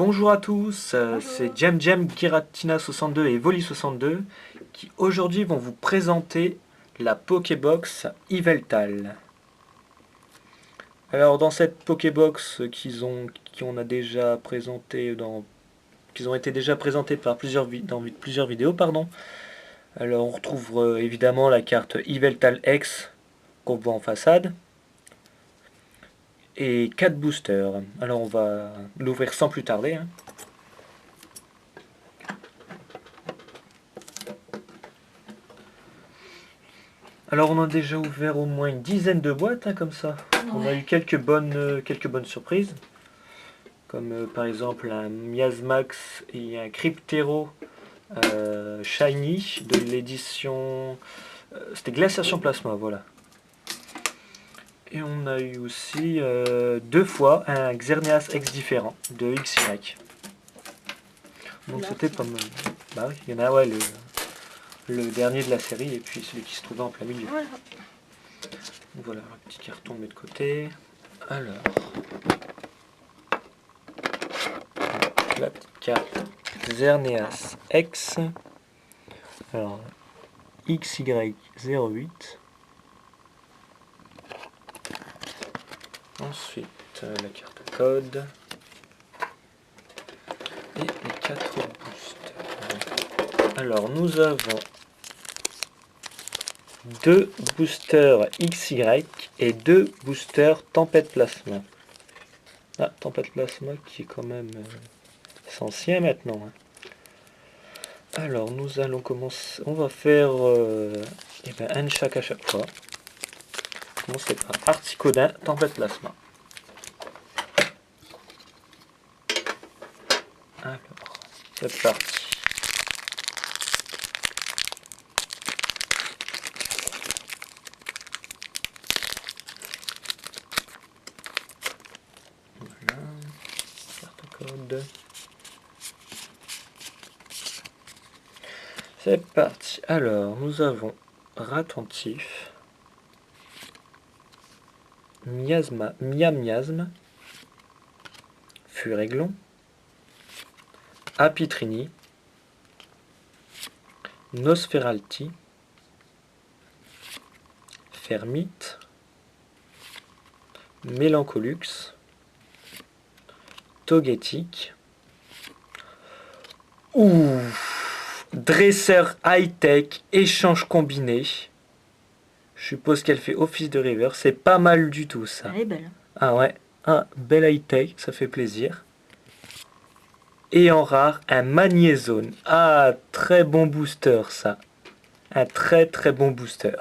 Bonjour à tous, Bonjour. c'est Jem Giratina62 et Voli62 qui aujourd'hui vont vous présenter la Pokébox Yveltal. Alors dans cette Pokébox qui ont été déjà présentées par dans plusieurs vidéos, pardon. Alors on retrouve évidemment la carte Yveltal X qu'on voit en façade et 4 boosters. Alors on va l'ouvrir sans plus tarder, hein. Alors on a déjà ouvert au moins une dizaine de boîtes, hein, comme ça. On a eu quelques bonnes surprises. Comme par exemple un Miasmax et un Cryptero Shiny de l'édition... c'était Glaciation Plasma, voilà. Et on a eu aussi deux fois un Xerneas X différent de XY. Donc c'était pas mal. Bah oui, il y en a, ouais, le dernier de la série et puis celui qui se trouvait en plein milieu. Voilà. Voilà, un petit carton mis de côté. Alors, la petite carte Xerneas X. Alors, XY08. Ensuite, la carte code. Et les 4 boosters. Alors, nous avons deux boosters XY et deux boosters Tempête Plasma. Ah, Tempête Plasma qui est quand même c'est ancien maintenant, hein. Alors nous allons commencer, on va faire un chaque à chaque fois. Commencer par Articodin, Tempête Plasma. Alors, c'est parti. Voilà, carte code. C'est parti. Alors, nous avons Ratentif, Miasme, Furéglon, Apitrini, Nosferalti, Fermite, Mélancolux, Togetic, Dresseur high-tech, échange combiné. Je suppose qu'elle fait office de river. C'est pas mal du tout ça. Elle est belle. Ah ouais, un bel high-tech, ça fait plaisir. Et en rare, un magnézone. Ah, très bon booster ça. Un très bon booster.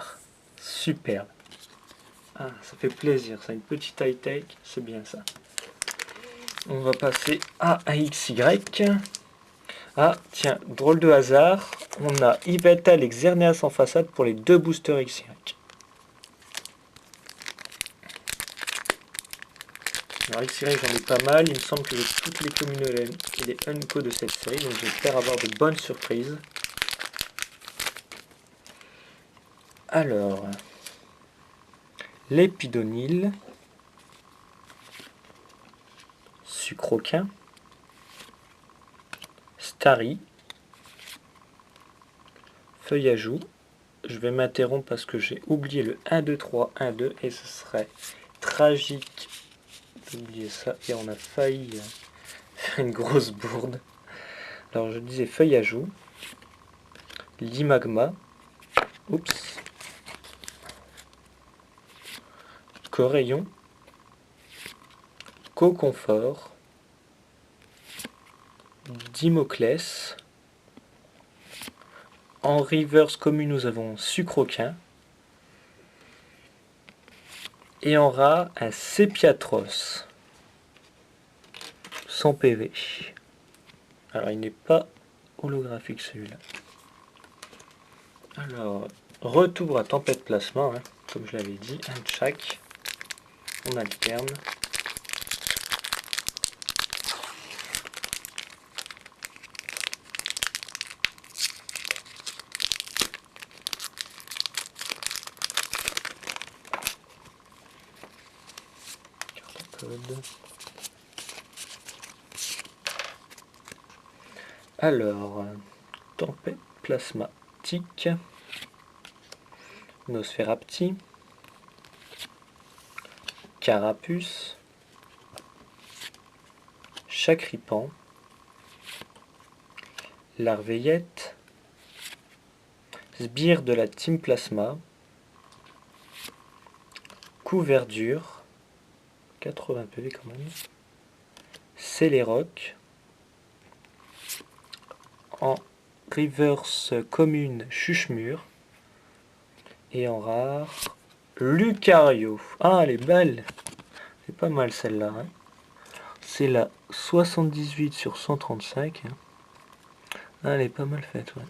Superbe. Ah, ça fait plaisir ça. Une petite high-tech, c'est bien ça. On va passer à un XY. Ah, tiens, drôle de hasard. On a Yveltal et Xerneas en façade pour les deux boosters XY. Alors XY, j'en ai pas mal. Il me semble que j'ai toutes les communautés et les Unco de cette série. Donc j'espère avoir de bonnes surprises. Alors, l'Épidonyle, Sucroquin, Starry, Feuillajou. Je vais m'interrompre parce que j'ai oublié le 1, 2, 3, 1, 2 et ce serait tragique d'oublier ça. Et on a failli faire une grosse bourde. Alors je disais Feuillajou, Limagma, oups, Corayon, Co-Confort, Dimoclès. En reverse commune, nous avons Sucroquin. Et en rare, un Sépiatros. 100 PV. Alors, il n'est pas holographique celui-là. Alors, retour à Tempête Plasma, hein, comme je l'avais dit, un de chaque. On alterne. Code. Alors, tempête plasmatique, Nosferapti, Carapuce, Chacripan, Larveillette, Sbire de la Team Plasma, Couverdure, 80 PV quand même, Céléroc, en reverse commune Chuchemur, et en rare Lucario. Ah, elle est belle, c'est pas mal celle-là. Hein. C'est la 78 sur 135. Hein. Ah, elle est pas mal faite, ouais.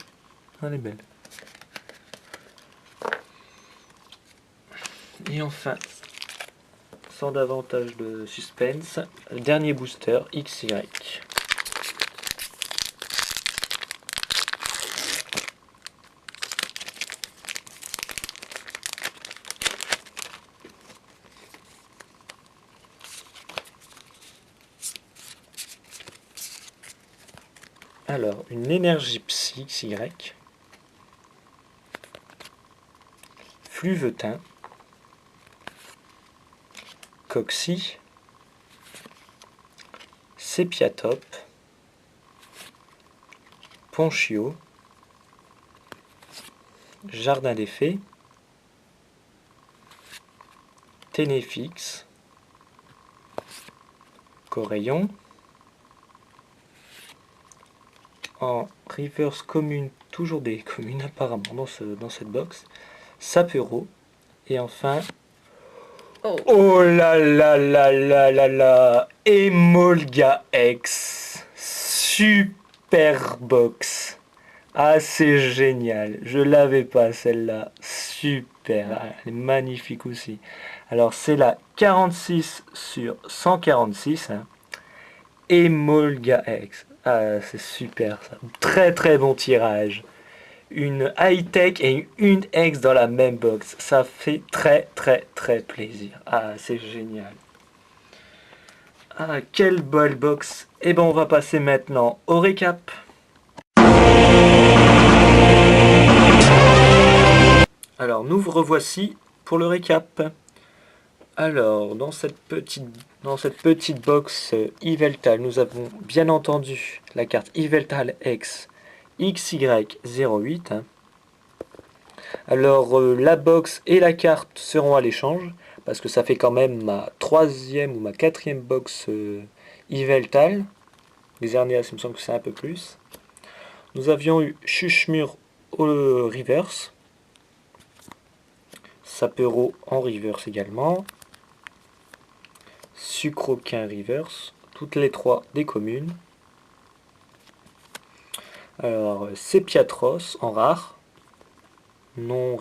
Ah, elle est belle. Et enfin, sans davantage de suspense, le dernier booster XY. Alors, une énergie psy XY, Fluvetin, Coxy, Sépiatop, Ponchio, Jardin des Fées, Ténéfix, Corayon, en reverse commune, toujours des communes apparemment dans cette box, Sapero, et enfin, oh là là là là là là, Emolga X, super box, ah c'est génial, je l'avais pas celle-là, super, ah, elle est magnifique aussi. Alors c'est la 46 sur 146, hein. Emolga X. Ah, c'est super ça. Très très bon tirage. Une high-tech et une X dans la même box. Ça fait très très très plaisir. Ah, c'est génial. Ah, quelle belle box. Et ben on va passer maintenant au récap. Alors nous vous revoici pour le récap. Alors, dans cette petite box Yveltal, nous avons bien entendu la carte Yveltal X XY08. Hein. Alors, la box et la carte seront à l'échange, parce que ça fait quand même ma 3e ou ma 4e box Yveltal. Les dernières, il me semble que c'est un peu plus. Nous avions eu Chuchemur au reverse. Sapero en reverse également. Sucroquin reverse, toutes les trois des communes. Alors, Sépiatros en rare, non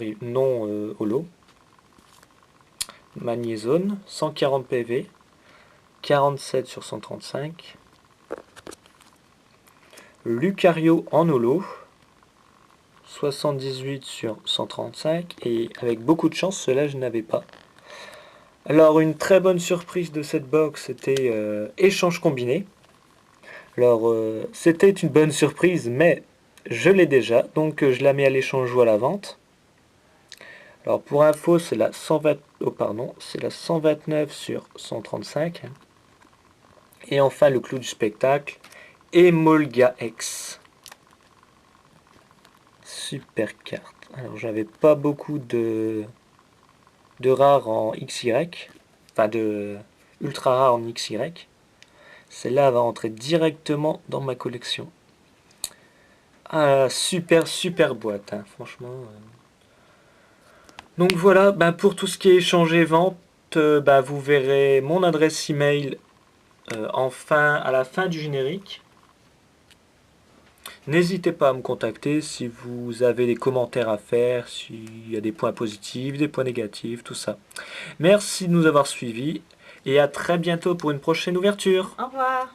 holo. Magnézone, 140 PV, 47 sur 135. Lucario en holo, 78 sur 135. Et avec beaucoup de chance, cela je n'avais pas. Alors, une très bonne surprise de cette box, c'était échange combiné. Alors, c'était une bonne surprise, mais je l'ai déjà, donc je la mets à l'échange ou à la vente. Alors, pour info, c'est la 120, c'est la 129 sur 135. Et enfin, le clou du spectacle, Emolga X. Super carte. Alors, j'avais pas beaucoup de rares en XY, enfin de ultra rares en XY. Celle-là va rentrer directement dans ma collection. Ah, super boîte, hein, franchement. Donc voilà, ben pour tout ce qui est échange et vente, ben vous verrez mon adresse email à la fin du générique. N'hésitez pas à me contacter si vous avez des commentaires à faire, s'il y a des points positifs, des points négatifs, tout ça. Merci de nous avoir suivis et à très bientôt pour une prochaine ouverture. Au revoir.